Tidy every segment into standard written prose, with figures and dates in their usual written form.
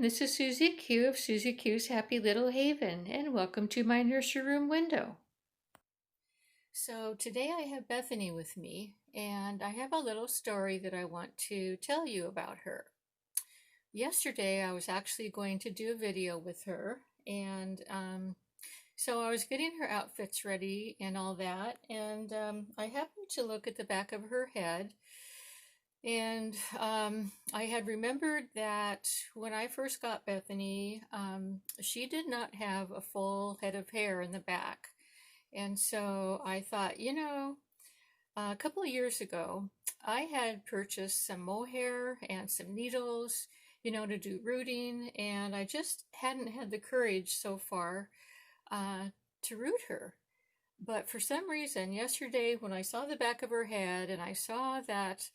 this is Susie Q of Susie Q's Happy Little Haven, and welcome to my nursery room window. So today I have Bethany with me, and I have a little story that I want to tell you about her. Yesterday I was actually going to do a video with her, and so I was getting her outfits ready and all that, and I happened to look at the back of her head. And I had remembered that when I first got Bethany, she did not have a full head of hair in the back. And so I thought, a couple of years ago, I had purchased some mohair and some needles, to do rooting, and I just hadn't had the courage so far to root her. But for some reason, yesterday when I saw the back of her head and I saw that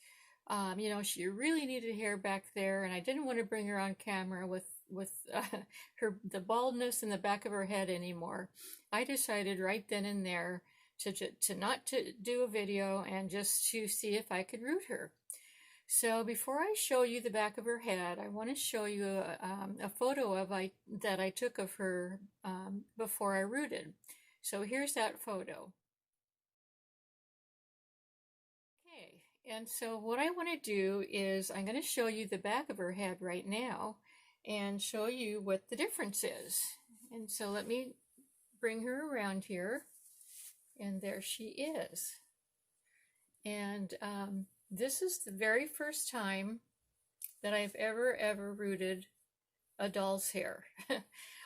she really needed hair back there, and I didn't want to bring her on camera with the baldness in the back of her head anymore. I decided right then and there to not to do a video and just to see if I could root her. So before I show you the back of her head, I want to show you a photo that I took of her before I rooted. So here's that photo. And so what I want to do is I'm going to show you the back of her head right now and show you what the difference is. And so let me bring her around here, and there she is. And this is the very first time that I've ever rooted a doll's hair.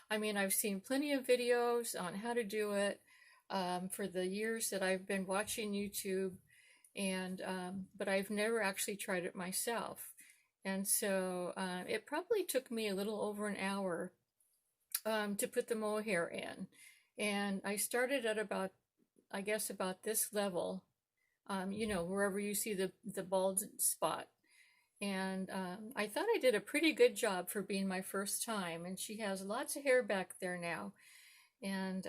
I mean, I've seen plenty of videos on how to do it for the years that I've been watching YouTube. And but I've never actually tried it myself, and so it probably took me a little over an hour to put the mohair in, and I started at about this level, wherever you see the bald spot, and I thought I did a pretty good job for being my first time, and she has lots of hair back there now, and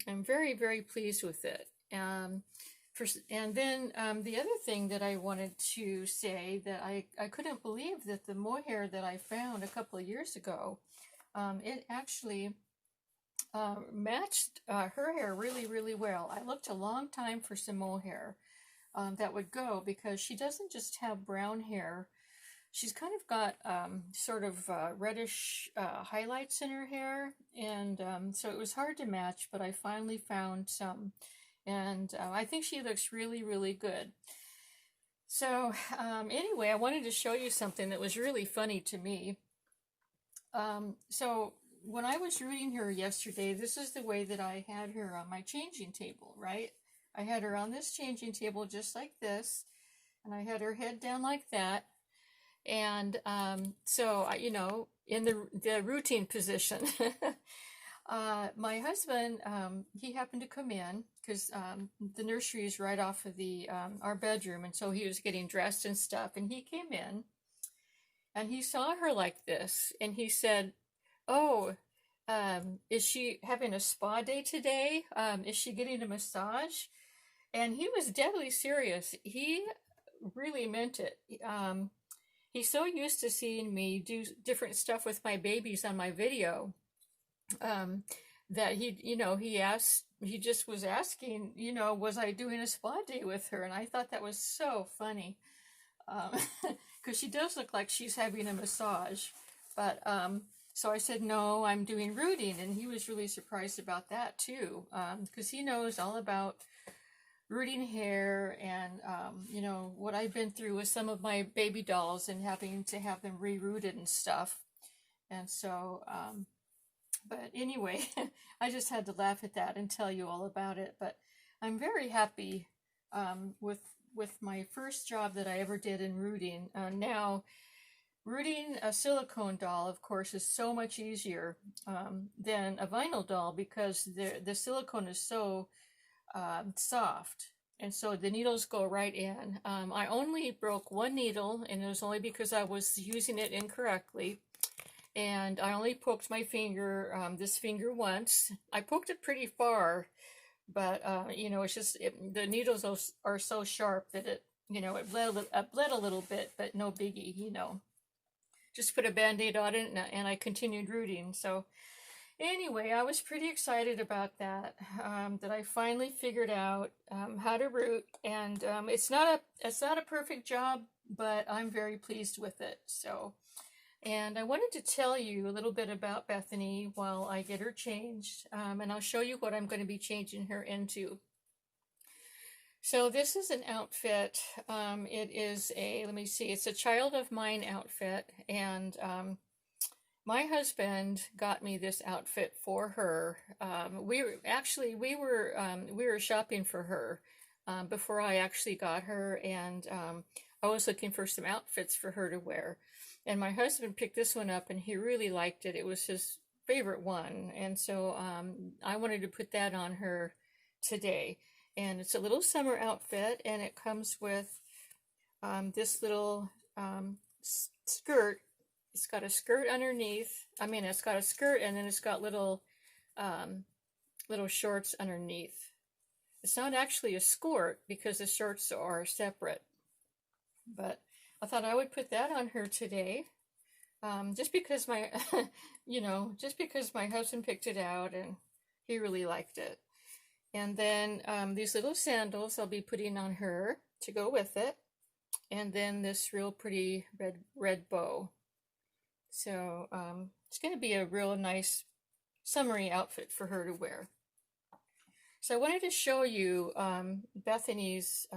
I'm very pleased with it. And then the other thing that I wanted to say, that I couldn't believe that the mohair that I found a couple of years ago, it actually matched her hair really well. I looked a long time for some mohair that would go, because she doesn't just have brown hair. She's kind of got sort of reddish highlights in her hair, and so it was hard to match, but I finally found some. And I think she looks really good. So anyway, I wanted to show you something that was really funny to me. So when I was rooting her yesterday, this is the way that I had her on my changing table, right? I had her on this changing table just like this, and I had her head down like that. And so, in the rooting position. My husband, he happened to come in, because the nursery is right off of our bedroom, and so he was getting dressed and stuff, and he came in, and he saw her like this, and he said, "Oh, is she having a spa day today? Is she getting a massage?" And he was deadly serious. He really meant it. He's so used to seeing me do different stuff with my babies on my video, that he just was asking, was I doing a spa day with her? And I thought that was so funny, because she does look like she's having a massage. But so I said, no, I'm doing rooting, and he was really surprised about that too, because he knows all about rooting hair, and what I've been through with some of my baby dolls and having to have them re-rooted and stuff. And so but anyway, I just had to laugh at that and tell you all about it. But I'm very happy with my first job that I ever did in rooting. Now, rooting a silicone doll, of course, is so much easier than a vinyl doll, because the silicone is so soft. And so the needles go right in. I only broke one needle, and it was only because I was using it incorrectly. And I only poked my finger, this finger once. I poked it pretty far, but, it's just, the needles are so sharp that it bled a little bit, but no biggie. just put a band-aid on it, and I continued rooting. So anyway, I was pretty excited about that, that I finally figured out how to root, and it's not a perfect job, but I'm very pleased with it. So, and I wanted to tell you a little bit about Bethany while I get her changed, and I'll show you what I'm going to be changing her into. So this is an outfit. It is let me see, it's a child of mine outfit, and my husband got me this outfit for her. We were shopping for her before I actually got her, and I was looking for some outfits for her to wear. And my husband picked this one up, and he really liked it. It was his favorite one, and so I wanted to put that on her today. And it's a little summer outfit, and it comes with this little skirt. It's got a skirt underneath. I mean, it's got a skirt, and then it's got little shorts underneath. It's not actually a skirt because the shorts are separate. But I thought I would put that on her today, just because my, just because my husband picked it out and he really liked it. And then these little sandals I'll be putting on her to go with it, and then this real pretty red bow. So it's going to be a real nice summery outfit for her to wear. So I wanted to show you Bethany's,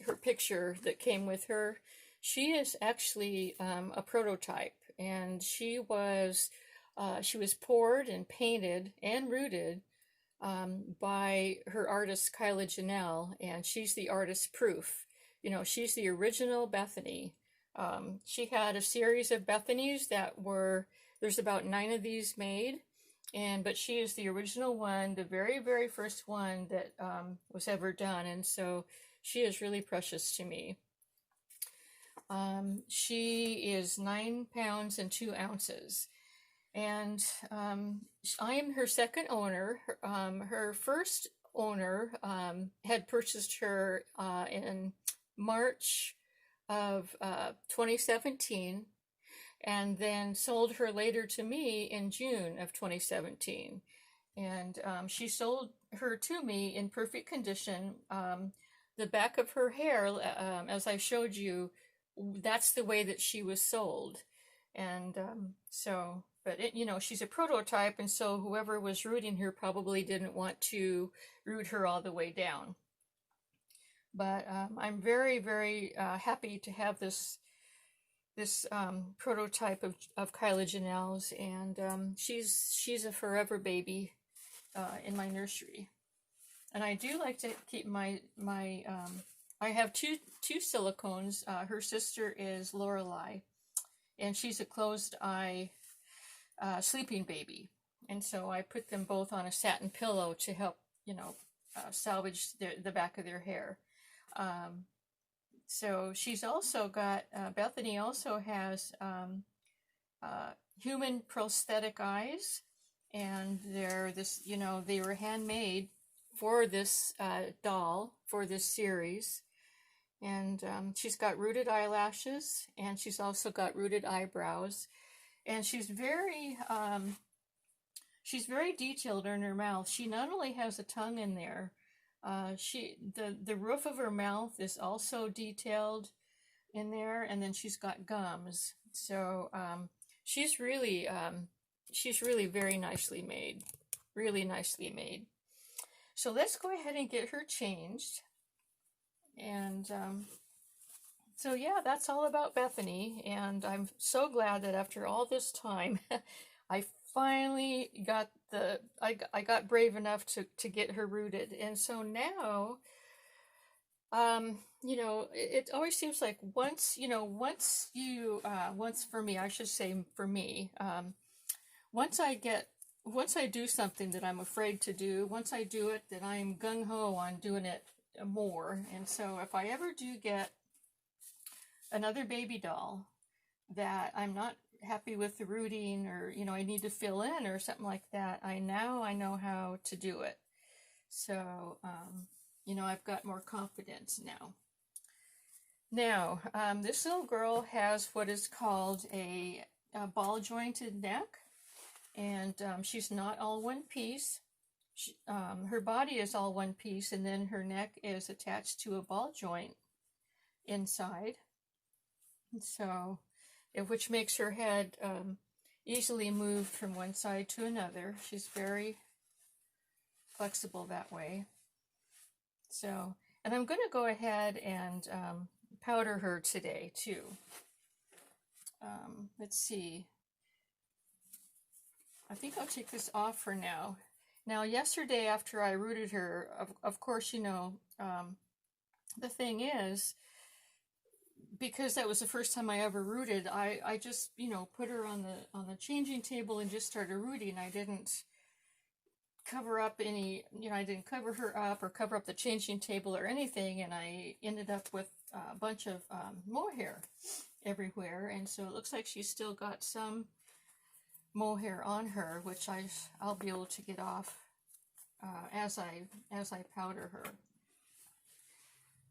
her picture that came with her. She is actually a prototype, and she was poured and painted and rooted by her artist Kyla Janelle, and she's the artist proof. She's the original Bethany. She had a series of Bethanys there's about 9 of these made, but she is the original one, the very, very first one that was ever done, and so she is really precious to me. She is 9 pounds and 2 ounces, and I am her second owner. Her first owner had purchased her in March of 2017, and then sold her later to me in June of 2017. And she sold her to me in perfect condition. The back of her hair, as I showed you, that's the way that she was sold. And but she's a prototype, and so whoever was rooting her probably didn't want to root her all the way down. But I'm very, very happy to have this prototype of Kyla Janelle's, and she's a forever baby in my nursery. And I do like to keep my I have two silicones. Her sister is Lorelei, and she's a closed eye sleeping baby, and so I put them both on a satin pillow to help salvage the back of their hair. So she's also got Bethany also has human prosthetic eyes, and they were handmade for this doll, for this series. And she's got rooted eyelashes, and she's also got rooted eyebrows, and she's very detailed in her mouth. She not only has a tongue in there, the roof of her mouth is also detailed in there, and then she's got gums. So she's really very nicely made, really nicely made. So let's go ahead and get her changed. And so yeah, that's all about Bethany, and I'm so glad that after all this time I finally got I got brave enough to get her rooted. And so now it always seems like once for me, I should say for me, once I do something that I'm afraid to do, once I do it, then I'm gung-ho on doing it more. And so if I ever do get another baby doll that I'm not happy with the rooting, or I need to fill in or something like that, I know how to do it. So I've got more confidence now. Now, this little girl has what is called a ball jointed neck, and she's not all one piece. Her body is all one piece, and then her neck is attached to a ball joint inside. So, which makes her head easily moved from one side to another. She's very flexible that way. So, and I'm going to go ahead and powder her today too. Let's see. I think I'll take this off for now. Now, yesterday after I rooted her, of course, you know, the thing is, because that was the first time I ever rooted, I just, you know, put her on the changing table and just started rooting. I didn't cover up any, you know, I didn't cover her up or cover up the changing table or anything, and I ended up with a bunch of mohair everywhere, and so it looks like she's still got some mohair on her, which I'll be able to get off as I powder her.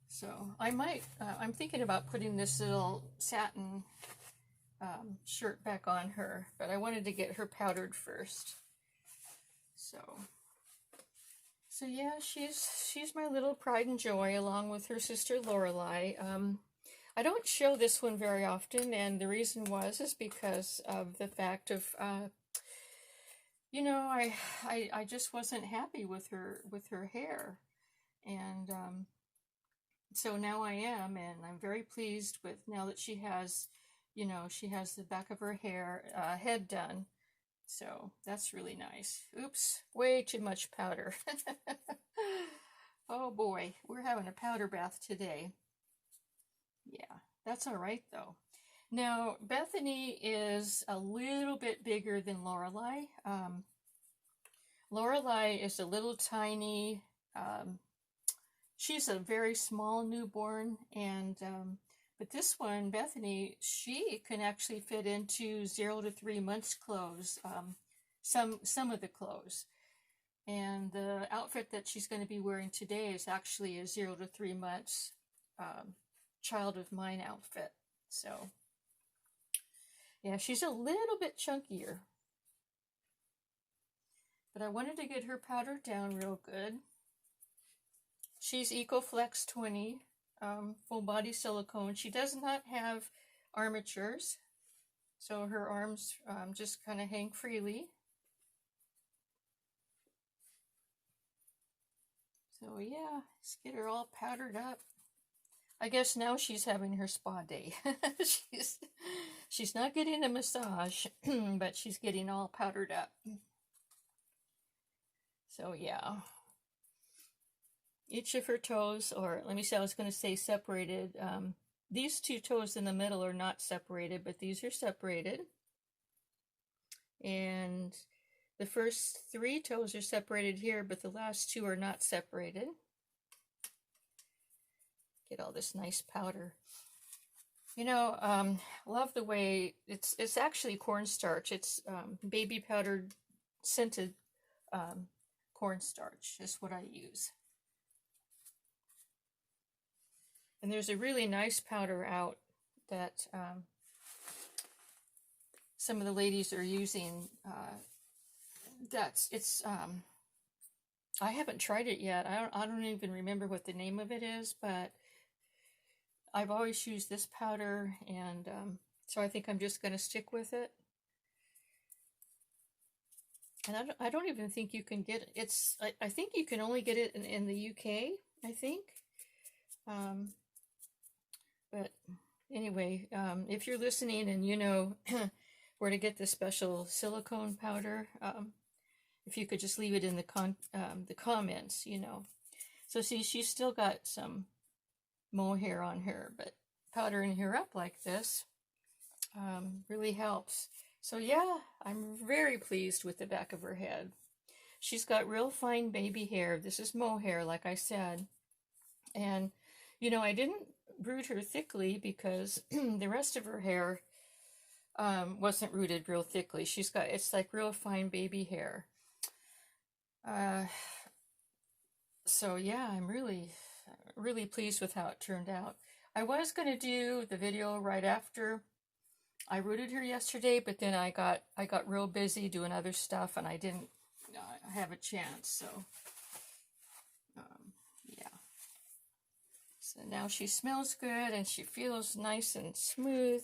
So I might, I'm thinking about putting this little satin shirt back on her, but I wanted to get her powdered first. So yeah, she's my little pride and joy, along with her sister Lorelei. I don't show this one very often, and the reason is because of the fact of, you know, I just wasn't happy with her hair, and so now I am, and I'm very pleased with now that she has, you know, she has the back of her head done. So that's really nice. Oops, way too much powder. Oh boy, we're having a powder bath today. Yeah, that's all right though. Now, Bethany is a little bit bigger than Lorelei. Lorelei is a little tiny, she's a very small newborn, and but this one, Bethany, she can actually fit into 0 to 3 months clothes, some of the clothes. And the outfit that she's going to be wearing today is actually a 0 to 3 months child of mine outfit. So, yeah, she's a little bit chunkier. But I wanted to get her powdered down real good. She's EcoFlex 20. Full body silicone. She does not have armatures, so her arms just kind of hang freely. So yeah, let's get her all powdered up. I guess now she's having her spa day. she's not getting a massage, but she's getting all powdered up. So yeah. Each of her toes, or let me say, I was going to say separated. These two toes in the middle are not separated, but these are separated. And the first 3 toes are separated here, but the last 2 are not separated. Get all this nice powder. You know, love the way it's actually cornstarch. It's baby powdered scented cornstarch is what I use. And there's a really nice powder out that some of the ladies are using. I haven't tried it yet. I don't even remember what the name of it is, but I've always used this powder, and so I think I'm just going to stick with it. And I don't even think you can get it. I think you can only get it in the UK, I think. But anyway, if you're listening and you know where to get the special silicone powder, if you could just leave it in the comments, you know. So see, she's still got some mohair on her, but powdering her up like this really helps. So yeah, I'm very pleased with the back of her head. She's got real fine baby hair. This is mohair, like I said. And, you know, I didn't root her thickly because the rest of her hair wasn't rooted real thickly. It's like real fine baby hair. So yeah, I'm really pleased with how it turned out. I was going to do the video right after I rooted her yesterday, but then I got real busy doing other stuff, and I didn't have a chance. So yeah. So now she smells good, and she feels nice and smooth.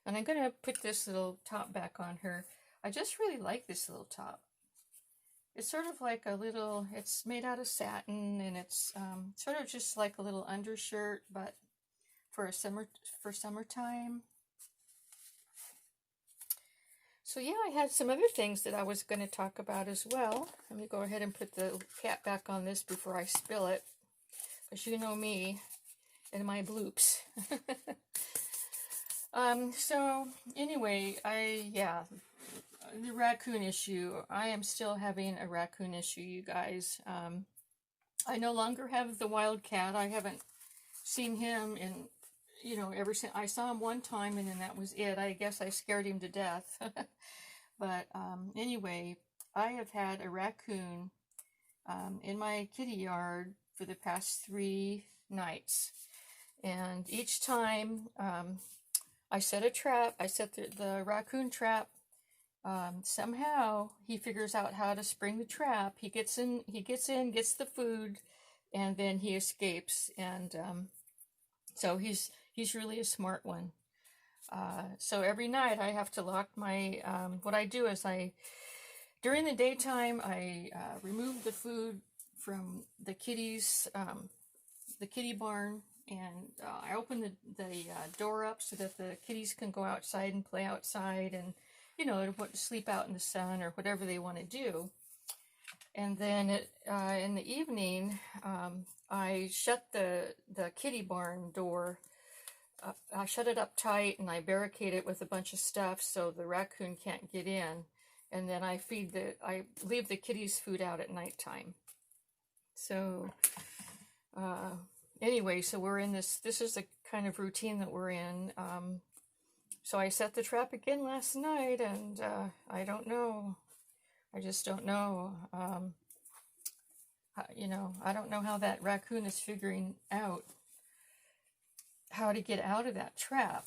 And I'm going to put this little top back on her. I just really like this little top. It's sort of like a little, it's made out of satin, and it's sort of just like a little undershirt, but for summertime. So yeah, I had some other things that I was going to talk about as well. Let me go ahead and put the cap back on this before I spill it, because you know me and my bloops. So anyway, the raccoon issue. I am still having a raccoon issue, you guys. I no longer have the wild cat. I haven't seen him in, ever since. I saw him one time, and then that was it. I guess I scared him to death. But anyway, I have had a raccoon in my kitty yard for the past 3 nights. And each time I set a trap, I set the raccoon trap. Somehow he figures out how to spring the trap. He gets in, gets the food, and then he escapes. And so he's really a smart one. So every night I have to lock my, what I do is during the daytime, I remove the food from the kitties, the kitty barn, and I open the door up so that the kitties can go outside and play outside, and sleep out in the sun or whatever they want to do. And then in the evening, I shut the kitty barn door. I shut it up tight, and I barricade it with a bunch of stuff so the raccoon can't get in. And then I leave the kitties food out at nighttime. So anyway, so we're in this is the kind of routine that we're in. So I set the trap again last night, and I don't know. I just don't know. I don't know how that raccoon is figuring out how to get out of that trap.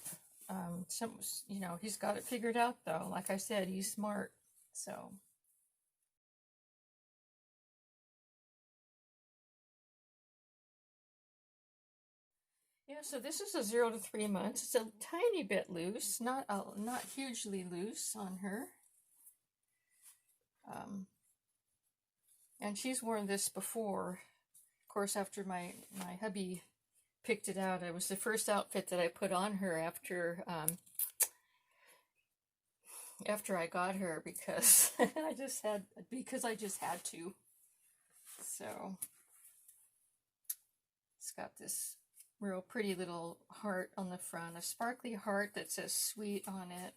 He's got it figured out, though. Like I said, he's smart. So. Yeah, so this is a 0 to 3 months. It's a tiny bit loose, not hugely loose on her. And she's worn this before. Of course, after my hubby picked it out, it was the first outfit that I put on her after I got her, because I just had to. So it's got this real pretty little heart on the front, a sparkly heart that says sweet on it.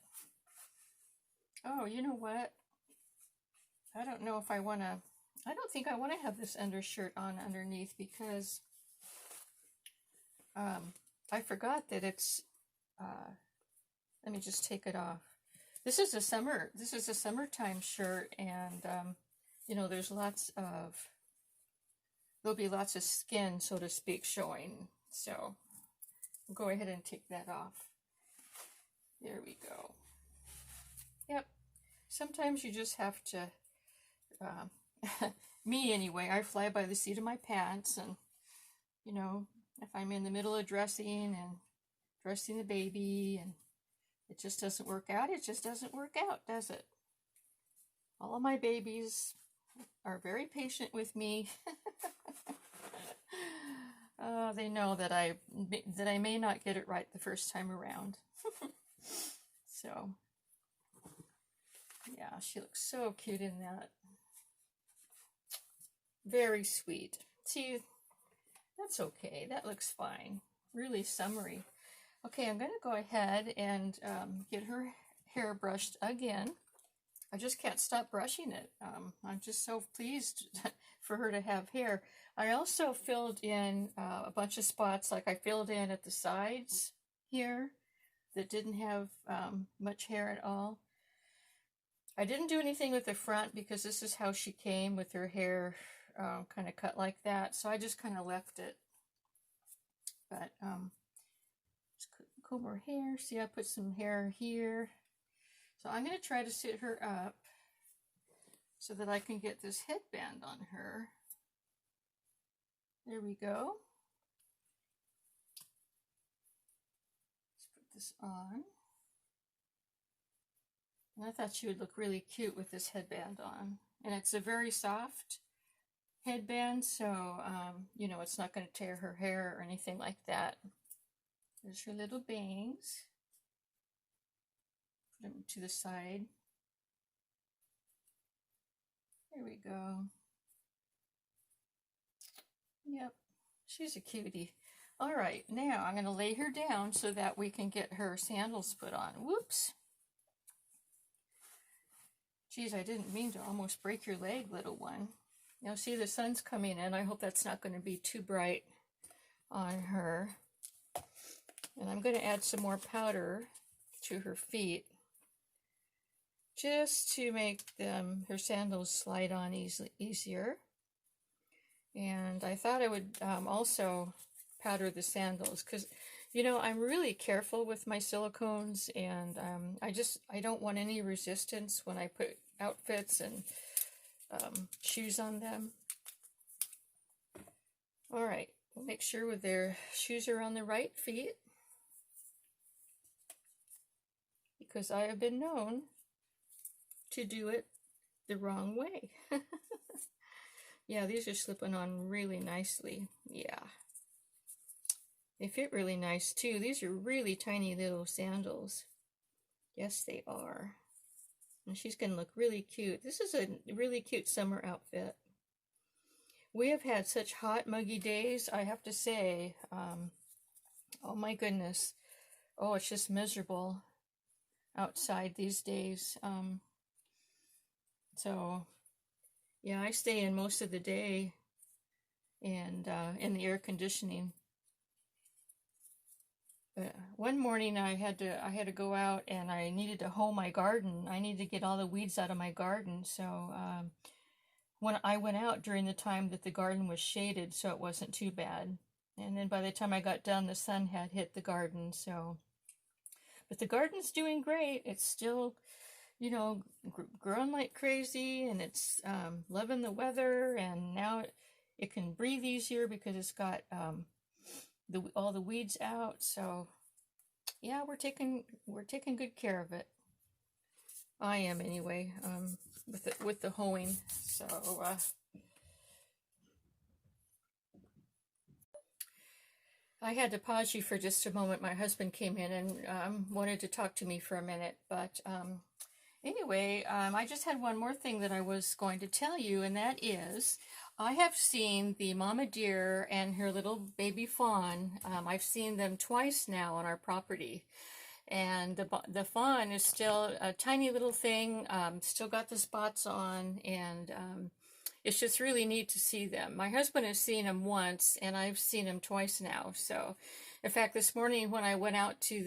Oh, you know what? I don't know if I don't think I want to have this undershirt on underneath, because I forgot that it's, let me just take it off. This is a summertime shirt, and there'll be lots of skin, so to speak, showing. So I'll go ahead and take that off. There we go. Yep. Sometimes you just have to, me anyway, I fly by the seat of my pants, and, if I'm in the middle of dressing the baby, and it just doesn't work out, it just doesn't work out, does it? All of my babies are very patient with me. They know that I may not get it right the first time around. So, yeah, she looks so cute in that. Very sweet. See, that's okay. That looks fine. Really summery. Okay, I'm going to go ahead and get her hair brushed again. I just can't stop brushing it. I'm just so pleased for her to have hair. I also filled in a bunch of spots, like I filled in at the sides here that didn't have much hair at all. I didn't do anything with the front because this is how she came, with her hair kind of cut like that. So I just kind of left it. But Just comb her hair. See, I put some hair here. So I'm going to try to sit her up so that I can get this headband on her. There we go. Let's put this on. And I thought she would look really cute with this headband on. And it's a very soft headband, so, you know, it's not going to tear her hair or anything like that. There's her little bangs. Put them to the side. There we go. Yep, she's a cutie. All right, now I'm going to lay her down so that we can get her sandals put on. Whoops. Geez, I didn't mean to almost break your leg, little one. Now see, the sun's coming in. I hope that's not going to be too bright on her. And I'm going to add some more powder to her feet just to make her sandals slide on easier. And I thought I would also powder the sandals because, you know, I'm really careful with my silicones, and I don't want any resistance when I put outfits and shoes on them. All right, we'll make sure their shoes are on the right feet, because I have been known to do it the wrong way. Yeah, these are slipping on really nicely. Yeah. They fit really nice too. These are really tiny little sandals. Yes, they are. And she's going to look really cute. This is a really cute summer outfit. We have had such hot, muggy days, I have to say. Oh my goodness. Oh, it's just miserable outside these days. So, yeah, I stay in most of the day and in the air conditioning. One morning I had to go out, and I needed to hoe my garden. I needed to get all the weeds out of my garden. So when I went out during the time that the garden was shaded, so it wasn't too bad. And then by the time I got done, the sun had hit the garden. So, but the garden's doing great. It's still, you know, growing like crazy, and it's loving the weather. And now it can breathe easier because it's got all the weeds out. So yeah, we're taking good care of it. I am anyway, with the hoeing. So I had to pause you for just a moment. My husband came in and wanted to talk to me for a minute, but anyway, I just had one more thing that I was going to tell you, and that is, I have seen the mama deer and her little baby fawn. I've seen them twice now on our property. And the fawn is still a tiny little thing, still got the spots on, and it's just really neat to see them. My husband has seen them once, and I've seen them twice now. So, in fact, this morning when I went out to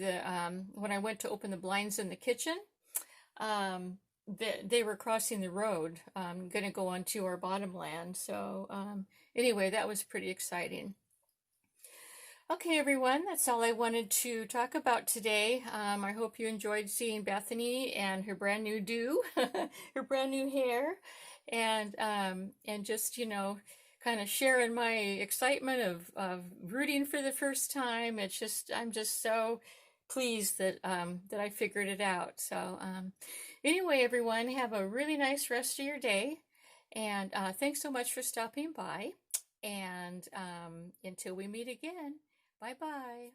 when I went to open the blinds in the kitchen, they were crossing the road, going to go onto our bottomland. So anyway, that was pretty exciting. Okay, everyone, that's all I wanted to talk about today. I hope you enjoyed seeing Bethany and her brand new do, her brand new hair, and just, you know, kind of sharing my excitement of rooting for the first time. It's just, I'm just so pleased that that I figured it out. So anyway, everyone, have a really nice rest of your day, and thanks so much for stopping by. And until we meet again, bye bye.